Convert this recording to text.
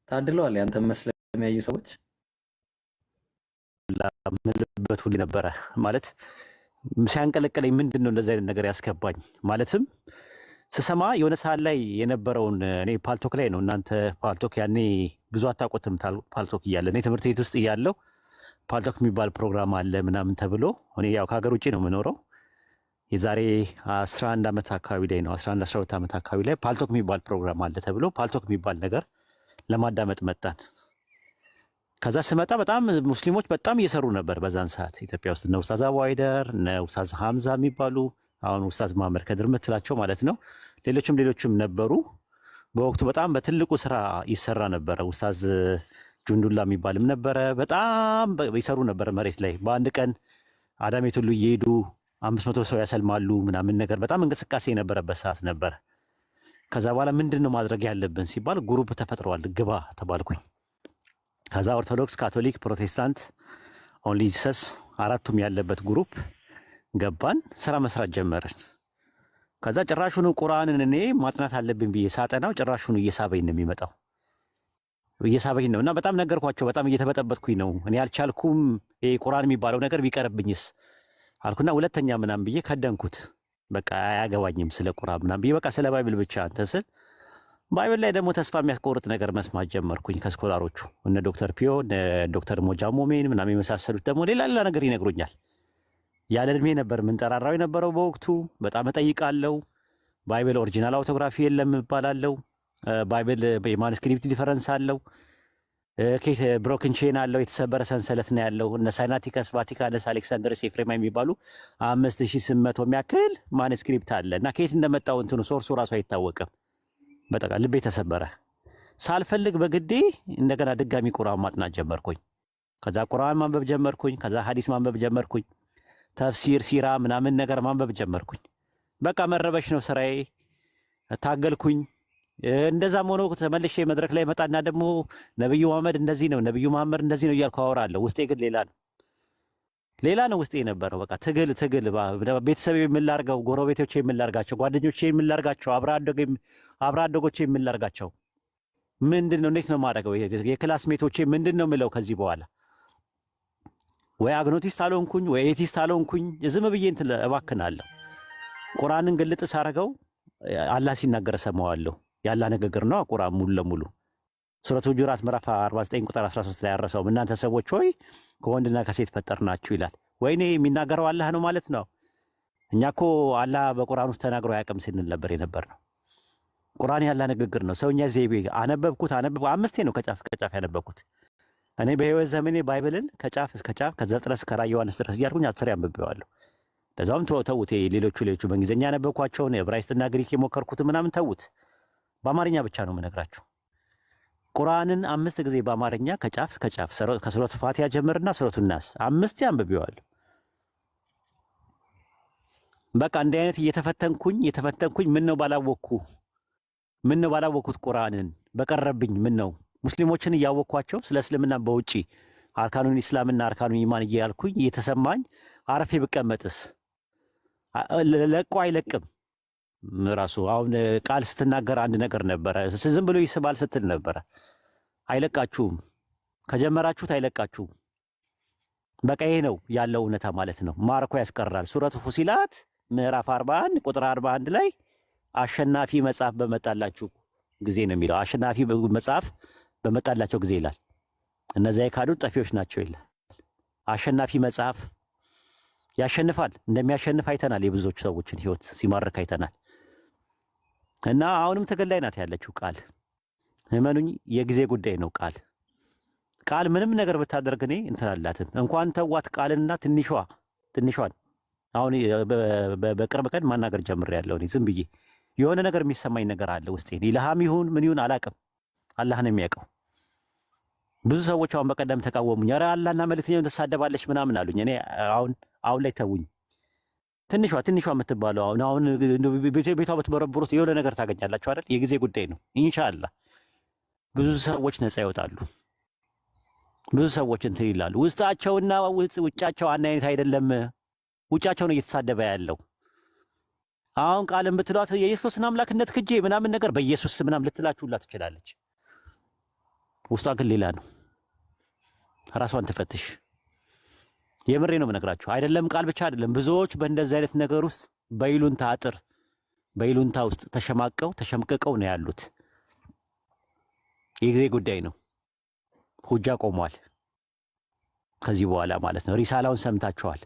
ታድለዋል። ያንተ መስለ የሚያዩ ሰዎች ምልበት ሁሉ ነበረ ማለት ሲያንቀለቀለኝ ምንድነው እንደዚህ አይነት ነገር ያስገባኝ ማለትም ስሰማ የሆነ ሰዓት ላይ የነበረውን እኔ ፓልቶክ ላይ ነው። እናንተ ፓልቶክ ያኔ ብዙ አታውቁትም። ፓልቶክ እያለ እኔ ትምህርት ቤት ውስጥ እያለሁ ፓልቶክ የሚባል ፕሮግራም አለ ምናምን ተብሎ እኔ ያው ከሀገር ውጭ ነው የምኖረው። የዛሬ 11 ዓመት አካባቢ ላይ ነው 11 12 ዓመት አካባቢ ላይ ፓልቶክ የሚባል ፕሮግራም አለ ተብሎ ፓልቶክ የሚባል ነገር ለማዳመጥ መጣን። ከዛ ስመጣ በጣም ሙስሊሞች በጣም እየሰሩ ነበር በዛን ሰዓት ኢትዮጵያ ውስጥ እነ ኡስታዝ አቡ አይደር እነ ኡስታዝ ሐምዛ የሚባሉ አሁን ኡስታዝ መሐመድ ከድር ምትላቸው ማለት ነው። ሌሎችም ነበሩ። በወቅቱ በጣም በትልቁ ስራ ይሰራ ነበረ። ኡስታዝ ጁንዱላ የሚባልም ነበረ። በጣም ይሰሩ ነበር መሬት ላይ በአንድ ቀን አዳሜት ሁሉ እየሄዱ 500 ሰው ያሰልማሉ ምናምን ነገር በጣም እንቅስቃሴ የነበረበት ሰዓት ነበረ። ከዛ በኋላ ምንድን ነው ማድረግ ያለብን ሲባል ግሩፕ ተፈጥሯል ግባ ተባልኩኝ። ከዛ ኦርቶዶክስ፣ ካቶሊክ፣ ፕሮቴስታንት፣ ኦንሊ ጂሰስ አራቱም ያለበት ግሩፕ ገባን። ስራ መስራት ጀመርን። ከዛ ጭራሹኑ ቁርአንን እኔ ማጥናት አለብን ብዬ ሳጠናው ጭራሹኑ እየሳበኝ ነው የሚመጣው እየሳበኝ ነው። እና በጣም ነገርኳቸው። በጣም እየተበጠበጥኩኝ ነው እኔ አልቻልኩም። ይሄ ቁርአን የሚባለው ነገር ቢቀርብኝስ አልኩና ሁለተኛ ምናምን ብዬ ከደንኩት። በቃ አያገባኝም ስለ ቁርአን ምናምን ብዬ በቃ ስለ ባይብል ብቻ እንትን ስል ባይብል ላይ ደግሞ ተስፋ የሚያስቆርጥ ነገር መስማት ጀመርኩኝ ከስኮላሮቹ እነ ዶክተር ፒዮ እነ ዶክተር ሞጃ ሞሜን ምናምን የመሳሰሉት ደግሞ ሌላ ነገር ይነግሩኛል። ያለ እድሜ ነበር ምንጠራራው የነበረው በወቅቱ። በጣም እጠይቃለሁ። ባይብል ኦሪጂናል አውቶግራፊ የለም እባላለሁ። ባይብል የማኑስክሪፕት ዲፈረንስ አለው። ኬት ብሮክን ቼን አለው። የተሰበረ ሰንሰለት ነው ያለው። እነ ሳይናቲከስ፣ ቫቲካንስ፣ አሌክሳንደርስ፣ ኤፍሬማ የሚባሉ 5800 የሚያክል ማኑስክሪፕት አለ እና ከየት እንደመጣው እንትኑ ሶርሱ ራሱ አይታወቅም። በቃ ልቤ ተሰበረ። ሳልፈልግ በግዴ እንደገና ድጋሚ ቁርአን ማጥናት ጀመርኩኝ። ከዛ ቁርአን ማንበብ ጀመርኩኝ። ከዛ ሐዲስ ማንበብ ጀመርኩኝ። ተፍሲር፣ ሲራ ምናምን ነገር ማንበብ ጀመርኩኝ። በቃ መረበሽ ነው ስራዬ። ታገልኩኝ። እንደዛም ሆኖ ተመልሼ መድረክ ላይ መጣና ደግሞ ነብዩ መሐመድ እንደዚህ ነው፣ ነብዩ መሐመድ እንደዚህ ነው እያልኩ አወራለሁ። ውስጤ ግን ሌላ ነው ውስጤ የነበረው። በቃ ትግል ቤተሰብ የምላርገው፣ ጎረቤቶቼ የምላርጋቸው፣ ጓደኞቼ የምላርጋቸው፣ አብራ አደጎቼ የምላርጋቸው ምንድን ነው? እንዴት ነው ማድረገው? የክላስሜቶቼ ምንድን ነው ምለው? ከዚህ በኋላ ወይ አግኖቲስት አልሆንኩኝ ወይ ኤቲስት አልሆንኩኝ። ዝም ብዬ እንትን እባክናለሁ። ቁርአንን ግልጥ ሳረገው አላህ ሲናገር ሰማዋለሁ። ያላ ንግግር ነው ቁርአን ሙሉ ለሙሉ ሱረቱ ሁጁራት ምዕራፍ 49 ቁጥር 13 ላይ ያረሰው እናንተ ሰዎች ሆይ ከወንድና ከሴት ፈጠርናችሁ ይላል። ወይኔ የሚናገረው አላህ ነው ማለት ነው። እኛ እኮ አላህ በቁርአን ውስጥ ተናግሮ አያውቅም ስንል ነበር የነበርነው። ቁርአን ያላ ንግግር ነው። ሰውኛ ዘይቤ አነበብኩት 5 ነው ከጫፍ ያነበብኩት። እኔ በህይወት ዘመኔ ባይብልን ከጫፍ እስከ ጫፍ ከዘፍጥረት እስከ ራዕየ ዮሐንስ ድረስ እያልኩኝ 10 አንብቤዋለሁ። ለዛውም ተውት። ሌሎቹ በእንግሊዝኛ ያነበብኳቸውን ዕብራይስጥና ግሪክ የሞከርኩት ምናምን ተውት። በአማርኛ ብቻ ነው የምነግራችሁ። ቁርአንን 5 ጊዜ በአማርኛ ከጫፍ እስከ ጫፍ ከሱረቱ ፋቲሃ ጀምርና ሱረቱ ናስ 5 አንብቤዋለሁ። በቃ እንዲህ አይነት እየተፈተንኩኝ ምን ነው ባላወቅኩት ቁርአንን በቀረብኝ ምን ነው ሙስሊሞችን እያወቅኳቸው ስለ እስልምና በውጪ አርካኑን ኢስላምና አርካኑን ኢማን እያልኩኝ እየተሰማኝ አረፌ ብቀመጥስ ለቆ አይለቅም። ራሱ አሁን ቃል ስትናገር አንድ ነገር ነበረ፣ ዝም ብሎ ይስባል ስትል ነበረ። አይለቃችሁም፣ ከጀመራችሁት አይለቃችሁም። በቃ ይሄ ነው ያለው እውነታ ማለት ነው። ማርኮ ያስቀራል። ሱረቱ ፉሲላት ምዕራፍ 41 ቁጥር 41 ላይ አሸናፊ መጽሐፍ በመጣላችሁ ጊዜ ነው የሚለው። አሸናፊ መጽሐፍ በመጣላቸው ጊዜ ይላል። እነዚያ የካዱት ጠፊዎች ናቸው ይላል። አሸናፊ መጽሐፍ ያሸንፋል። እንደሚያሸንፍ አይተናል። የብዙዎች ሰዎችን ህይወት ሲማርክ አይተናል። እና አሁንም ትግል ላይ ናት ያለችው ቃል። እመኑኝ የጊዜ ጉዳይ ነው። ቃል ምንም ነገር ብታደርግ እኔ እንትን አላትም። እንኳን ተዋት ቃልና ትንሿን አሁን በቅርብ ቀን ማናገር ጀምሬያለሁ። እኔ ዝም ብዬ የሆነ ነገር የሚሰማኝ ነገር አለ ውስጤ። ኢልሃም ይሁን ምን ይሁን አላውቅም። አላህ ነው የሚያውቀው። ብዙ ሰዎች አሁን በቀደም ተቃወሙኝ። ኧረ አላህና መልእክተኛውን ተሳደባለች ምናምን አሉኝ። እኔ አሁን ላይ ተውኝ። ትንሿ የምትባለው አሁን ቤቷ በተበረብሩት የሆነ ነገር ታገኛላችሁ አይደል? የጊዜ ጉዳይ ነው። ኢንሻአላህ ብዙ ሰዎች ነፃ ይወጣሉ። ብዙ ሰዎች እንትን ይላሉ። ውስጣቸውና ውጫቸው አንድ አይነት አይደለም። ውጫቸው ነው እየተሳደበ ያለው። አሁን ቃልን ብትሏት የኢየሱስን አምላክነት ክጄ ምናምን ነገር በኢየሱስ ምናምን ልትላችሁላ ትችላለች። ውስጧ ግን ሌላ ነው። ራሷን ትፈትሽ። የምሬ ነው የምነግራችሁ። አይደለም ቃል ብቻ አይደለም። ብዙዎች በእንደዚህ አይነት ነገር ውስጥ በይሉንታ አጥር በይሉንታ ውስጥ ተሸምቅቀው ነው ያሉት። የጊዜ ጉዳይ ነው። ሁጃ ቆሟል። ከዚህ በኋላ ማለት ነው። ሪሳላውን ሰምታችኋል።